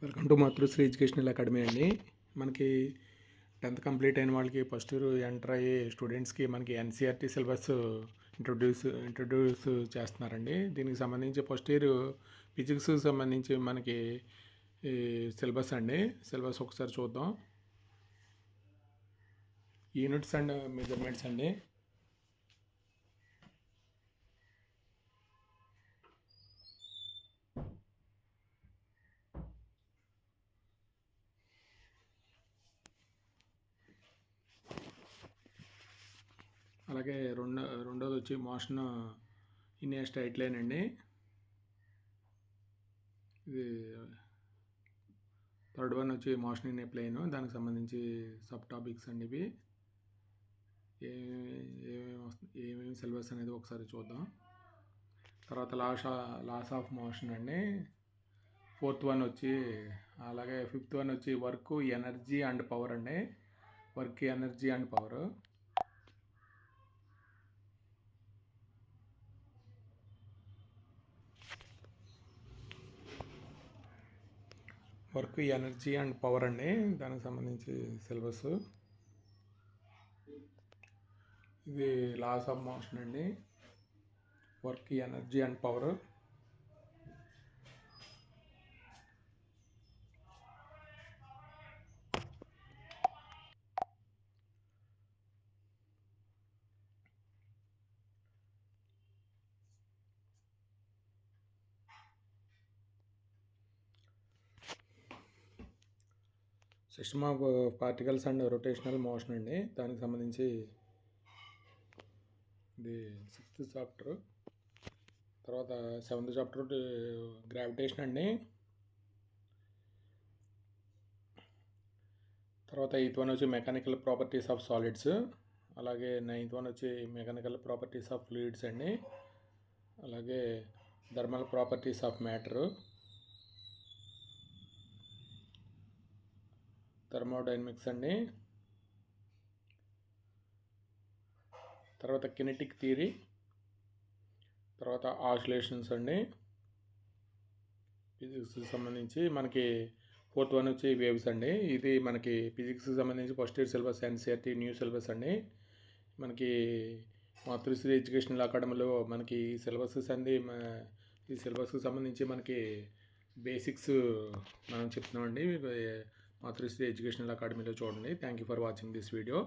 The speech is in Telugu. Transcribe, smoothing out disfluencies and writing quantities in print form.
Welcome to Matrusri educational academy అండి. మనకి 10th కంప్లీట్ అయిన వాళ్ళకి ఫస్ట్ ఇయర్ ఎంటర్ అయ్యే స్టూడెంట్స్కి మనకి ఎన్సీఆర్టీ సిలబస్ ఇంట్రొడ్యూస్ చేస్తున్నారండి. దీనికి సంబంధించి ఫస్ట్ ఇయర్ ఫిజిక్స్ సంబంధించి మనకి ఈ సిలబస్ అండి. సిలబస్ ఒకసారి చూద్దాం. యూనిట్స్ అండ్ మెజర్మెంట్స్ అండి. అలాగే రెండోది వచ్చి motion in a straight line అండి. ఇది థర్డ్ వన్ వచ్చి మోషన్ ఇన్ ఏ ప్లేన్, దానికి సంబంధించి సబ్ టాపిక్స్ అండి. ఇవి ఏమేమి సిలబస్ అనేది ఒకసారి చూద్దాం. తర్వాత లాస్ ఆఫ్ మోషన్ అండి. ఫోర్త్ వన్ వచ్చి, అలాగే ఫిఫ్త్ వన్ వచ్చి వర్క్, ఎనర్జీ అండ్ పవర్ అండి. Work, energy and power. Work, energy and power అండి, దానికి సంబంధించి సిలబస్. ఇది లాస్ ఆఫ్ మోషన్ అండి. Work, energy and power. System of particles and rotational motion అండి, దానికి సంబంధించి ఇది 6th చాప్టర్. తర్వాత 7th చాప్టర్ గ్రావిటేషన్ అండి. తర్వాత 8th వన్ వచ్చి మెకానికల్ ప్రాపర్టీస్ ఆఫ్ సాలిడ్స్. అలాగే 9th వన్ వచ్చి మెకానికల్ ప్రాపర్టీస్ ఆఫ్ ఫ్లూయిడ్స్ అండి. అలాగే thermal properties of matter, thermodynamics అండి. తర్వాత కినెటిక్ థియరీ. తర్వాత ఆసిలేషన్స్ అండి. ఫిజిక్స్కి సంబంధించి మనకి 4th వన్ వచ్చి వేవ్స్ అండి. ఇది మనకి ఫిజిక్స్కి సంబంధించి first year syllabus, NCERT new syllabus అండి. మనకి మాతృశ్రీ ఎడ్యుకేషనల్ అకాడమీలో మనకి సిలబసెస్ అండి. ఈ సిలబస్కి సంబంధించి మనకి బేసిక్స్ మనం చెప్తున్నామండి. మాతృశ్రీ ఎడ్యుకేషనల్ అకాడమీలో చూడండి. Thank you for watching this video.